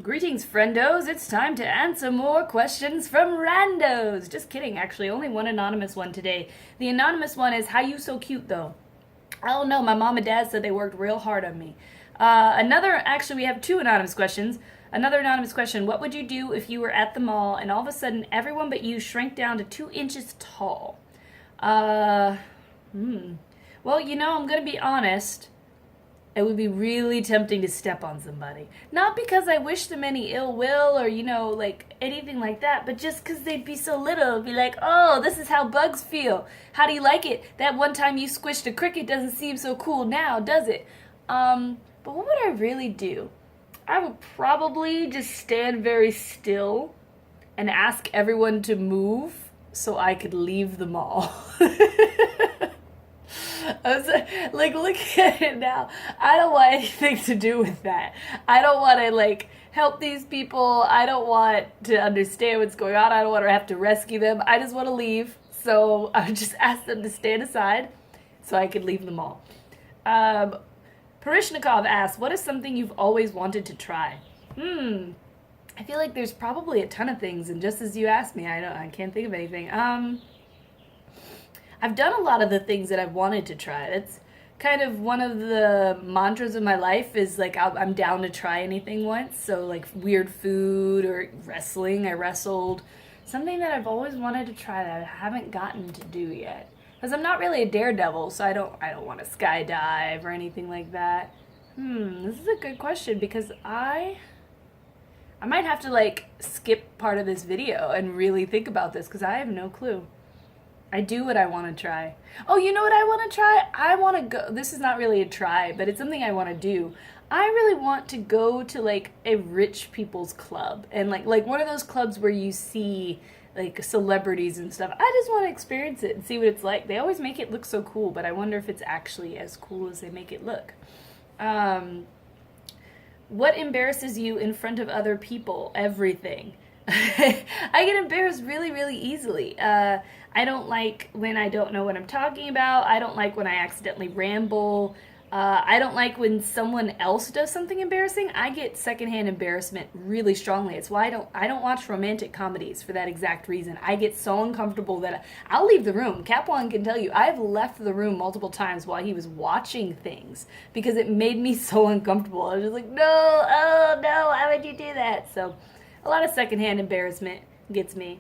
Greetings, friendos. It's time to answer more questions from randos. Just kidding, actually. Only one anonymous one today. The anonymous one is, how you so cute, though? I don't know. My mom and dad said they worked real hard on me. Actually, we have two anonymous questions. Another anonymous question, what would you do if you were at the mall and all of a sudden everyone but you shrank down to 2 inches tall? Uh, Well, I'm going to be honest. It would be really tempting to step on somebody. Not because I wish them any ill will or, like anything like that, but just because they'd be so little. It'd be like, oh, this is how bugs feel. How do you like it? That one time you squished a cricket doesn't seem so cool now, does it? But what would I really do? I would probably just stand very still and ask everyone to move so I could leave the mall. I was like, look at it now. I don't want anything to do with that. I don't want to help these people. I don't want to understand what's going on. I don't want to have to rescue them. I just want to leave. So I would just ask them to stand aside so I could leave the mall. Parishnikov asks, what is something you've always wanted to try? I feel like there's probably a ton of things, and just as you asked me, I can't think of anything. I've done a lot of the things that I've wanted to try. That's kind of one of the mantras of my life is I'm down to try anything once. So like weird food or wrestling. I wrestled. Something that I've always wanted to try that I haven't gotten to do yet. Because I'm not really a daredevil, so I don't want to skydive or anything like that. This is a good question because I might have to skip part of this video and really think about this because I have no clue. I do what I want to try. Oh, you know what I want to try? I want to go. This is not really a try, but it's something I want to do. I really want to go to a rich people's club and like one of those clubs where you see celebrities and stuff. I just want to experience it and see what it's like. They always make it look so cool, but I wonder if it's actually as cool as they make it look. What embarrasses you in front of other people? Everything. I get embarrassed really, really easily. I don't like when I don't know what I'm talking about. I don't like when I accidentally ramble. I don't like when someone else does something embarrassing. I get secondhand embarrassment really strongly. It's why I don't watch romantic comedies for that exact reason. I get so uncomfortable that I'll leave the room. Capwan can tell you I've left the room multiple times while he was watching things because it made me so uncomfortable. I was just like, no, oh no, why would you do that? So a lot of secondhand embarrassment gets me.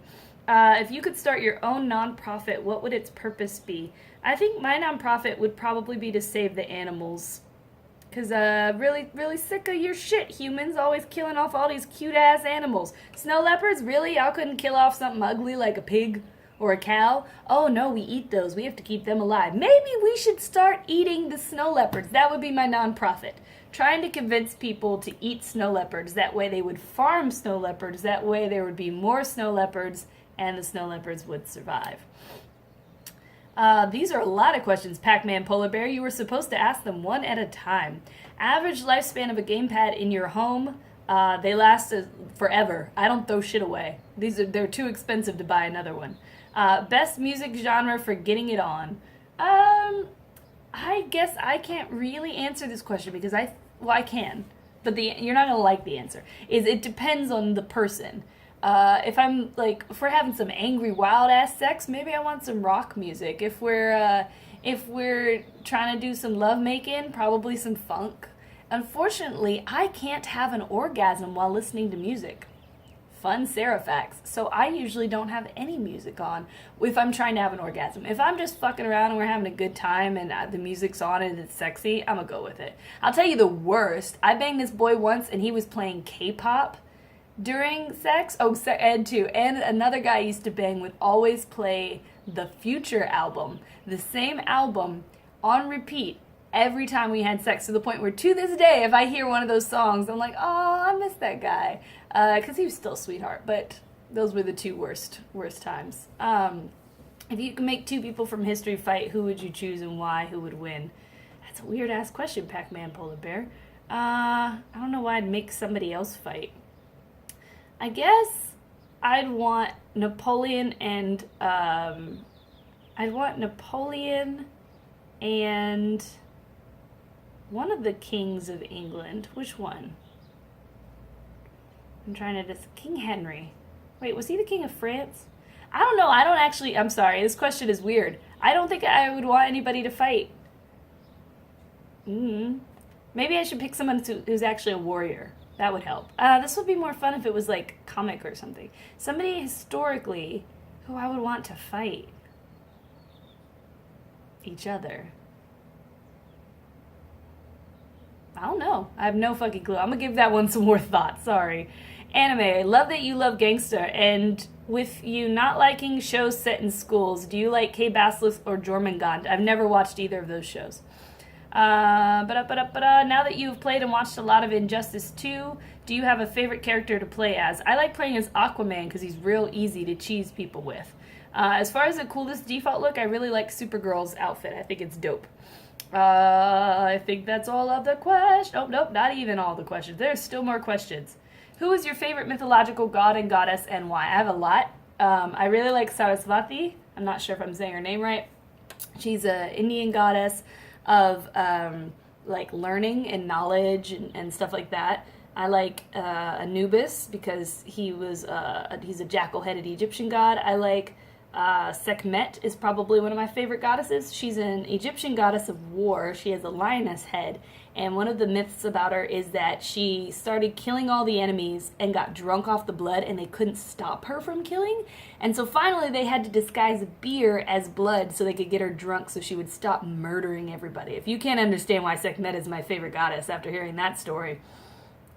If you could start your own nonprofit, what would its purpose be? I think my nonprofit would probably be to save the animals. Because really, really sick of your shit, humans always killing off all these cute-ass animals. Snow leopards, really? Y'all couldn't kill off something ugly like a pig or a cow? Oh no, we eat those. We have to keep them alive. Maybe we should start eating the snow leopards. That would be my nonprofit. Trying to convince people to eat snow leopards. That way they would farm snow leopards. That way there would be more snow leopards and the snow leopards would survive. These are a lot of questions, Pac-Man Polar Bear. You were supposed to ask them one at a time. Average lifespan of a gamepad in your home, they last forever. I don't throw shit away. They're too expensive to buy another one. Best music genre for getting it on. I guess I can't really answer this question because I can, but you're not gonna like the answer. It depends on the person. If we're having some angry wild ass sex, maybe I want some rock music. If we're trying to do some love making, probably some funk. Unfortunately, I can't have an orgasm while listening to music. Fun Sarah facts. So I usually don't have any music on if I'm trying to have an orgasm. If I'm just fucking around and we're having a good time and the music's on and it's sexy, I'm gonna go with it. I'll tell you the worst. I banged this boy once and he was playing K-pop during sex. Oh, Ed too. And another guy I used to bang would always play the Future album, the same album on repeat every time we had sex, to the point where to this day, if I hear one of those songs, I'm like, oh, I miss that guy. Because he was still a sweetheart, but those were the two worst times. If you could make two people from history fight, who would you choose and why? Who would win? That's a weird-ass question, Pac-Man Polar Bear. I don't know why I'd make somebody else fight. I guess I'd want Napoleon and one of the kings of England. Which one? I'm trying to King Henry. Wait, was he the king of France? I don't know. I don't actually. I'm sorry. This question is weird. I don't think I would want anybody to fight. Maybe I should pick someone who's actually a warrior. That would help. This would be more fun if it was like comic or something. Somebody historically who I would want to fight each other. I don't know. I have no fucking clue. I'm gonna give that one some more thought. Sorry. Anime. I love that you love gangsta. And with you not liking shows set in schools, do you like K-Basilisk or Jormungand? I've never watched either of those shows. Now that you've played and watched a lot of Injustice 2, do you have a favorite character to play as? I like playing as Aquaman because he's real easy to cheese people with. As far as the coolest default look, I really like Supergirl's outfit. I think it's dope. I think that's all of the questions. Oh, nope, not even all the questions. There's still more questions. Who is your favorite mythological god and goddess and why? I have a lot. I really like Saraswati. I'm not sure if I'm saying her name right. She's an Indian goddess of like learning and knowledge and stuff like that. I like Anubis because he's a jackal-headed Egyptian god. I like Sekhmet is probably one of my favorite goddesses. She's an Egyptian goddess of war. She has a lioness head, and one of the myths about her is that she started killing all the enemies and got drunk off the blood, and they couldn't stop her from killing. And so finally they had to disguise beer as blood so they could get her drunk so she would stop murdering everybody. If you can't understand why Sekhmet is my favorite goddess after hearing that story,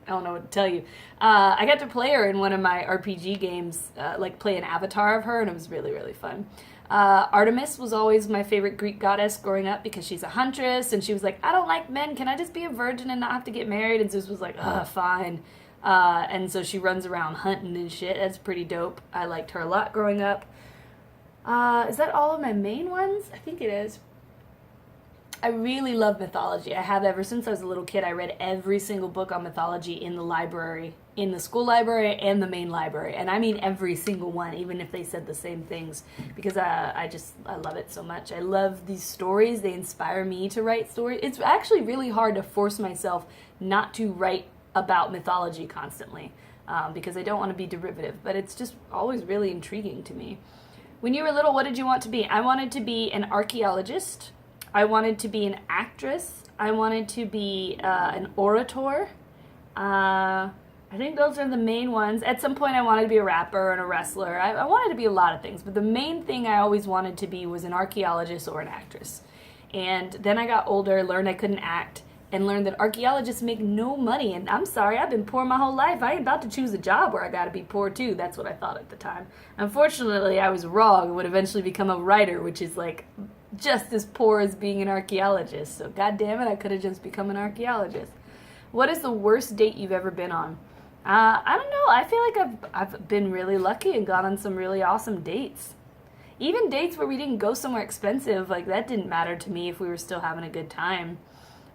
I don't know what to tell you. I got to play her in one of my RPG games, like play an avatar of her, and it was really, really fun. Artemis was always my favorite Greek goddess growing up because she's a huntress, and she was like, I don't like men, can I just be a virgin and not have to get married? And Zeus was like, fine. And so she runs around hunting and shit. That's pretty dope. I liked her a lot growing up. Is that all of my main ones? I think it is. I really love mythology. I have ever since I was a little kid. I read every single book on mythology in the library, in the school library and the main library. And I mean every single one, even if they said the same things, because I love it so much. I love these stories. They inspire me to write stories. It's actually really hard to force myself not to write about mythology constantly, because I don't want to be derivative, but it's just always really intriguing to me. When you were little, what did you want to be? I wanted to be an archaeologist. I wanted to be an actress. I wanted to be an orator. I think those are the main ones. At some point I wanted to be a rapper and a wrestler. I wanted to be a lot of things, but the main thing I always wanted to be was an archaeologist or an actress. And then I got older, learned I couldn't act, and learned that archaeologists make no money. And I'm sorry, I've been poor my whole life. I ain't about to choose a job where I gotta be poor too. That's what I thought at the time. Unfortunately, I was wrong and would eventually become a writer, which is like just as poor as being an archaeologist. So god damn it, I could have just become an archaeologist. What is the worst date you've ever been on? I don't know. I feel like I've been really lucky and gone on some really awesome dates. Even dates where we didn't go somewhere expensive, like that didn't matter to me if we were still having a good time.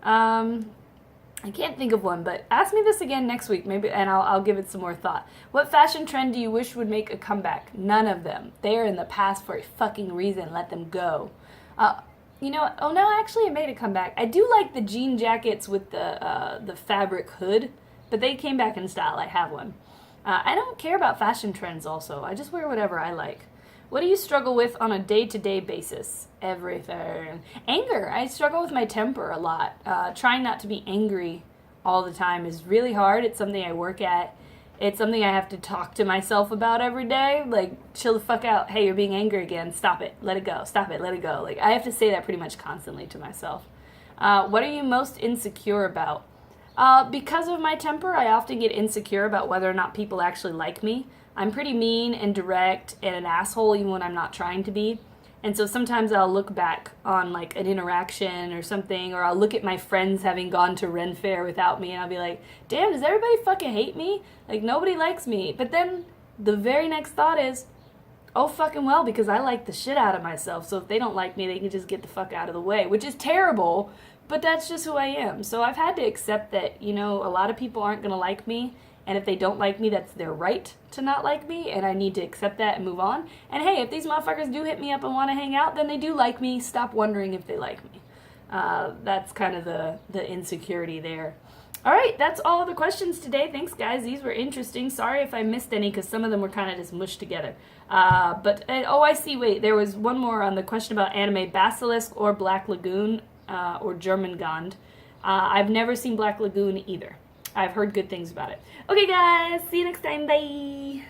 I can't think of one, but ask me this again next week, maybe, and I'll give it some more thought. What fashion trend do you wish would make a comeback? None of them. They are in the past for a fucking reason. Let them go. You know, oh no, actually it made a comeback. I do like the jean jackets with the fabric hood, but they came back in style. I have one. I don't care about fashion trends also. I just wear whatever I like. What do you struggle with on a day-to-day basis? Everything. Anger. I struggle with my temper a lot. Trying not to be angry all the time is really hard. It's something I work at. It's something I have to talk to myself about every day. Like, chill the fuck out. Hey, you're being angry again. Stop it. Let it go. Stop it. Let it go. Like, I have to say that pretty much constantly to myself. What are you most insecure about? Because of my temper, I often get insecure about whether or not people actually like me. I'm pretty mean and direct and an asshole even when I'm not trying to be. And so sometimes I'll look back on like an interaction or something, or I'll look at my friends having gone to Ren Fair without me and I'll be like, damn, does everybody fucking hate me? Like, nobody likes me. But then the very next thought is, oh fucking well, because I like the shit out of myself. So if they don't like me, they can just get the fuck out of the way, which is terrible, but that's just who I am. So I've had to accept that, you know, a lot of people aren't going to like me. And if they don't like me, that's their right to not like me, and I need to accept that and move on. And hey, if these motherfuckers do hit me up and want to hang out, then they do like me. Stop wondering if they like me. That's kind of the insecurity there. All right, that's all the questions today. Thanks, guys. These were interesting. Sorry if I missed any because some of them were kind of just mushed together. Oh, I see. Wait, there was one more on the question about anime: Basilisk or Black Lagoon or Germangond. I've never seen Black Lagoon either. I've heard good things about it. Okay, guys. See you next time. Bye.